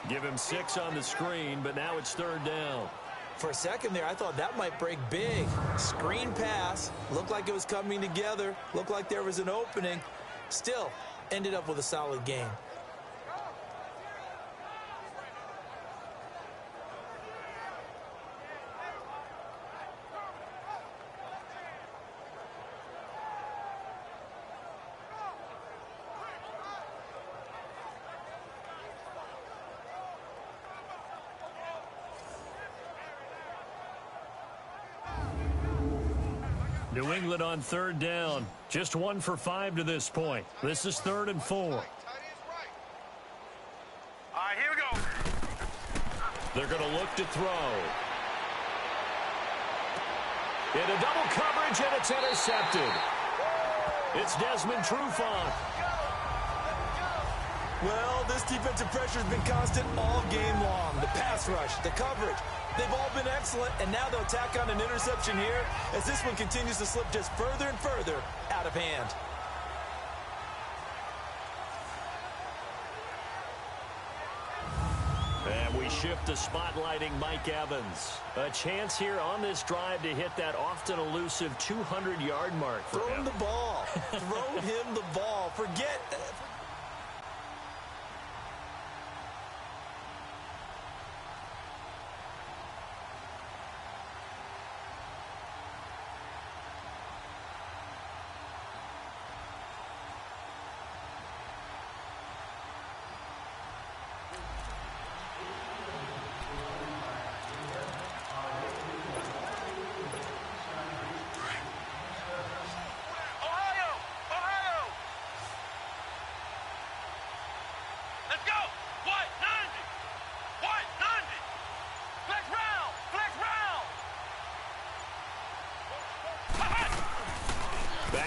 Give him 6 on the screen, but now it's 3rd down. For a second there, I thought that might break big. Screen pass. Looked like it was coming together. Looked like there was an opening. Still, ended up with a solid game. New England on 3rd down. Just 1 for 5 to this point. This is 3rd and 4. All right, here we go. They're going to look to throw. Into double coverage, and it's intercepted. It's Desmond Trufant. Well, this defensive pressure has been constant all game long. The pass rush, the coverage, they've all been excellent, and now they'll tack on an interception here as this one continues to slip just further and further out of hand. And we shift to spotlighting Mike Evans. A chance here on this drive to hit that often elusive 200-yard mark for Throw him. him the ball. Throw him the ball. Forget...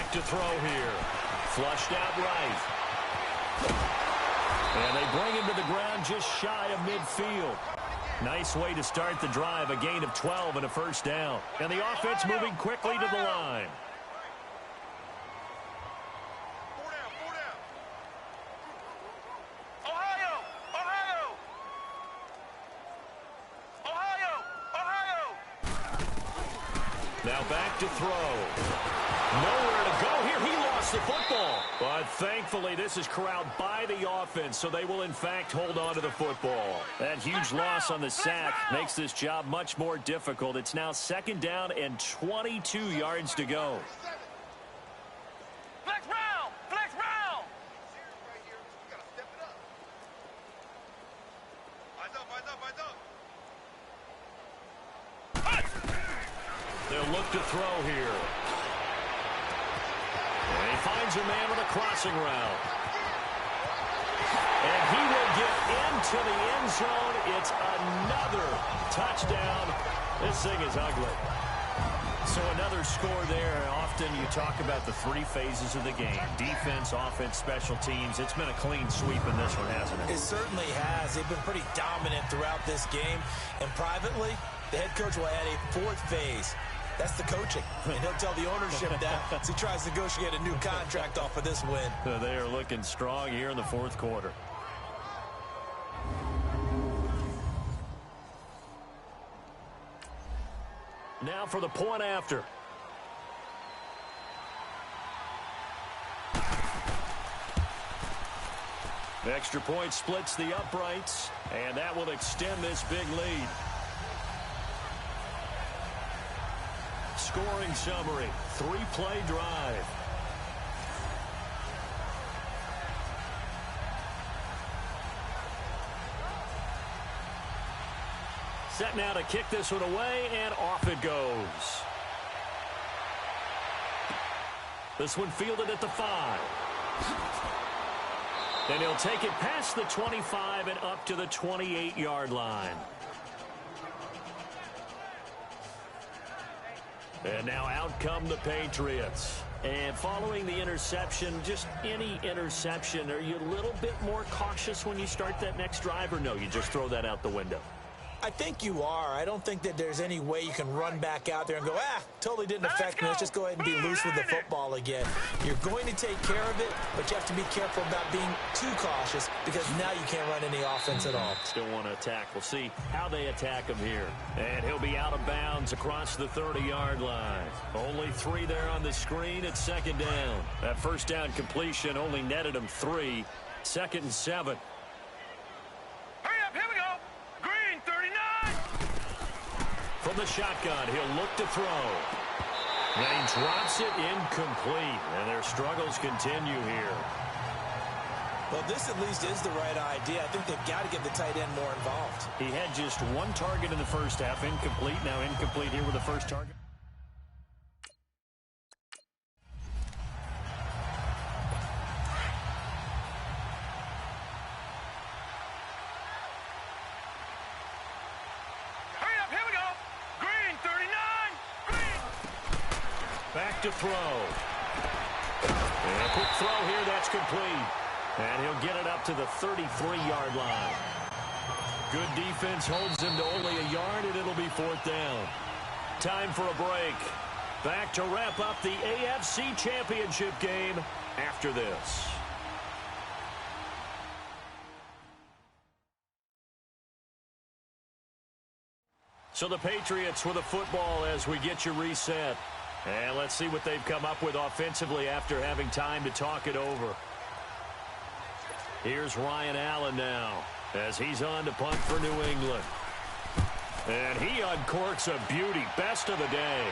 look to throw here. Flushed out right. And they bring him to the ground just shy of midfield. Nice way to start the drive, a gain of 12 and a first down. And the offense moving quickly to the line. Now back to throw. Nowhere to go here. He lost the football. But thankfully, this is corralled by the offense, so they will, in fact, hold on to the football. That huge loss on the sack makes this job much more difficult. It's now 2nd down and 22 yards to go. Flex round! Flex round! They'll look to throw here. And he finds a man with a crossing route. And he will get into the end zone. It's another touchdown. This thing is ugly. So another score there. Often you talk about the 3 phases of the game. Defense, offense, special teams. It's been a clean sweep in this one, hasn't it? It certainly has. They've been pretty dominant throughout this game. And privately, the head coach will add a 4th phase. That's the coaching. And he'll tell the ownership that as he tries to negotiate a new contract off of this win. So they are looking strong here in the 4th quarter. Now for the point after. The extra point splits the uprights, and that will extend this big lead. Scoring summary, 3-play drive. Set now to kick this one away, and off it goes. This one fielded at the 5. And he'll take it past the 25 and up to the 28-yard line. And now out come the Patriots. And following the interception, just any interception, are you a little bit more cautious when you start that next drive, or no, you just throw that out the window? I think you are. I don't think that there's any way you can run back out there and go, totally didn't affect me. Let's just go ahead and be loose with the football again. You're going to take care of it, but you have to be careful about being too cautious because now you can't run any offense at all. Still want to attack. We'll see how they attack him here. And he'll be out of bounds across the 30-yard line. Only 3 there on the screen at 2nd down. That first down completion only netted him 3. 2nd and 7. From the shotgun, he'll look to throw. And he drops it incomplete. And their struggles continue here. Well, this at least is the right idea. I think they've got to get the tight end more involved. He had just 1 target in the first half. Incomplete. Now incomplete here with the first target. Back to throw. And a quick throw here, that's complete. And he'll get it up to the 33-yard line. Good defense holds him to only a yard, and it'll be 4th down. Time for a break. Back to wrap up the AFC Championship game after this. So the Patriots with a football as we get you reset. And let's see what they've come up with offensively after having time to talk it over. Here's Ryan Allen now as he's on to punt for New England. And he uncorks a beauty. Best of the day.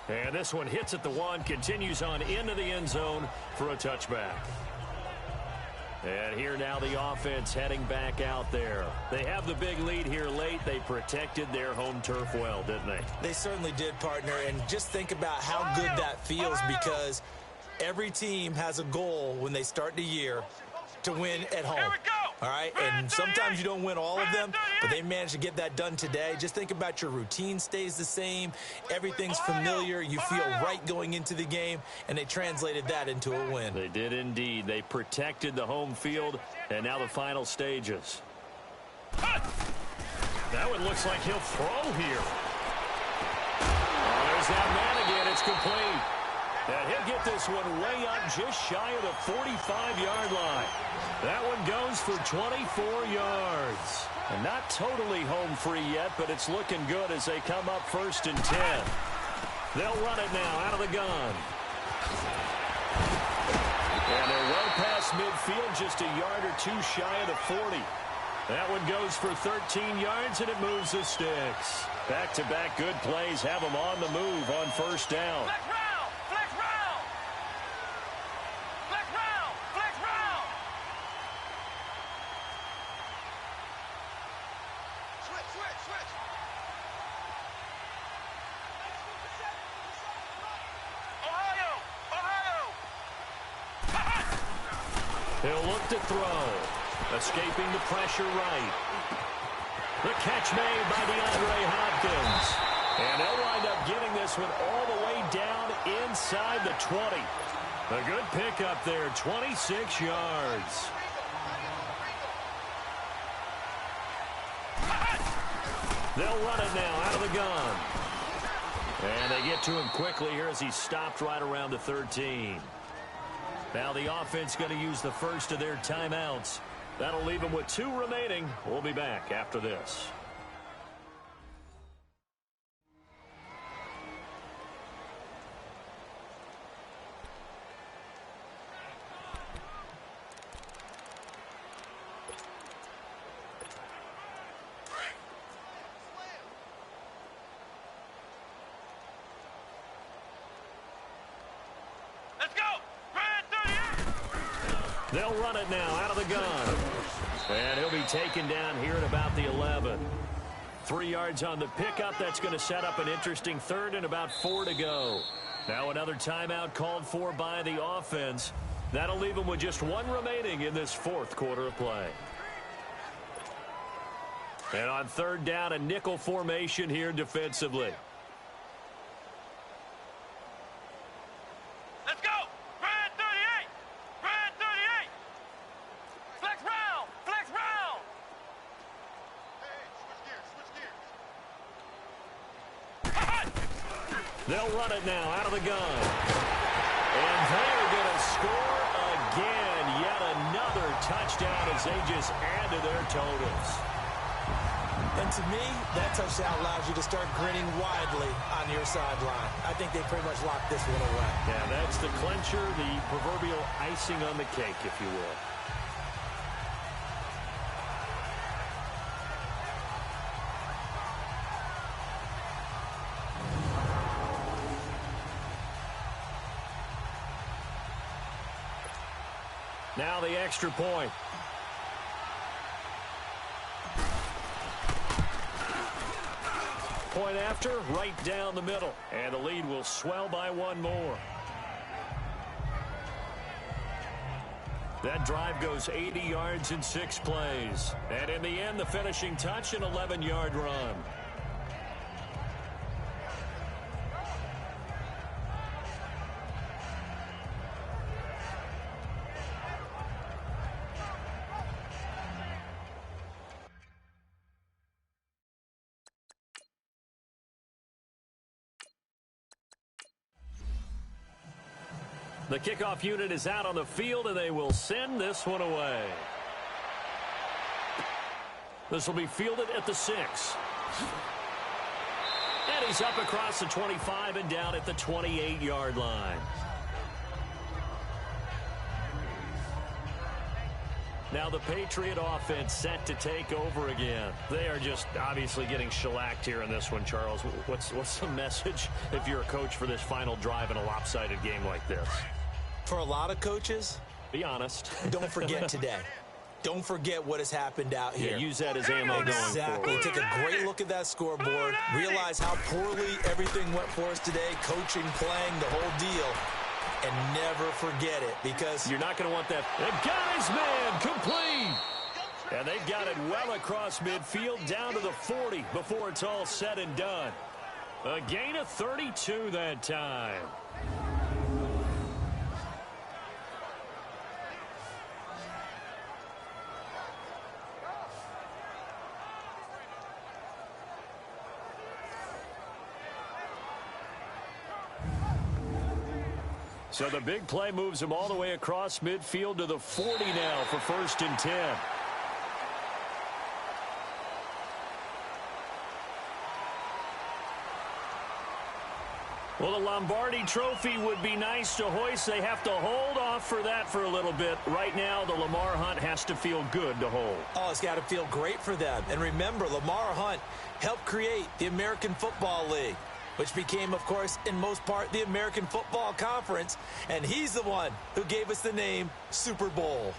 And this one hits at the 1, continues on into the end zone for a touchback. And here now the offense heading back out there. They have the big lead here late. They protected their home turf well, didn't they? They certainly did, partner. And just think about how good that feels because every team has a goal when they start the year to win at home. all right? And sometimes you don't win all of them, but they managed to get that done today. Just think about your routine stays the same. Everything's familiar. You feel right going into the game, and they translated that into a win. They did indeed. They protected the home field, and now the final stages. That one looks like he'll throw here. Oh, there's that man again. It's complete. And he'll get this one way up just shy of the 45-yard line. That one goes for 24 yards. And not totally home free yet, but it's looking good as they come up 1st and 10. They'll run it now out of the gun. And they're well past midfield, just a yard or two shy of the 40. That one goes for 13 yards, and it moves the sticks. Back-to-back good plays have them on the move on 1st down. Flex round! Flex round! Flex round! Flex round! Switch, switch, switch! Ohio! Ohio! He'll look to throw. Escaping the pressure right. The catch made by DeAndre Hopkins. And they'll wind up getting this one all the way down inside the 20. A good pickup there, 26 yards. They'll run it now out of the gun. And they get to him quickly here as he stopped right around the 13. Now the offense going to use the first of their timeouts. That'll leave them with 2 remaining. We'll be back after this. Let's go! Red 38! They'll run it now out of the gun. And he'll be taken down here at about the 11. 3 yards on the pickup. That's going to set up an interesting 3rd and about 4 to go. Now another timeout called for by the offense. That'll leave them with just 1 remaining in this 4th quarter of play. And on 3rd down, a nickel formation here defensively. Let's go! Red 38! Red 38! Flex round! Flex round! Hey, switch gears, They'll run it now out of the gun. And they're going to score again. Yet another touchdown as they just add to their totals. And to me, that touchdown allows you to start grinning widely on your sideline. I think they pretty much locked this one away. Yeah, that's the clincher, the proverbial icing on the cake, if you will. Now the extra point. Point after, right down the middle. And the lead will swell by 1 more. That drive goes 80 yards in 6 plays. And in the end, the finishing touch, an 11-yard run. The kickoff unit is out on the field, and they will send this one away. This will be fielded at the 6. And he's up across the 25 and down at the 28-yard line. Now the Patriot offense set to take over again. They are just obviously getting shellacked here in this one, Charles. What's the message if you're a coach for this final drive in a lopsided game like this? For a lot of coaches, be honest. Don't forget today. Don't forget what has happened out here. Yeah, use that as ammo going forward. Exactly. Take a great look at that scoreboard. Realize how poorly everything went for us today. Coaching, playing, the whole deal. And never forget it, because you're not going to want that. And got his man complete. And they've got it well across midfield down to the 40 before it's all said and done. A gain of 32 that time. So the big play moves him all the way across midfield to the 40 now for 1st and 10. Well, the Lombardi Trophy would be nice to hoist. They have to hold off for that for a little bit. Right now, the Lamar Hunt has to feel good to hold. Oh, it's got to feel great for them. And remember, Lamar Hunt helped create the American Football League, which became, of course, in most part, the American Football Conference. And he's the one who gave us the name Super Bowl.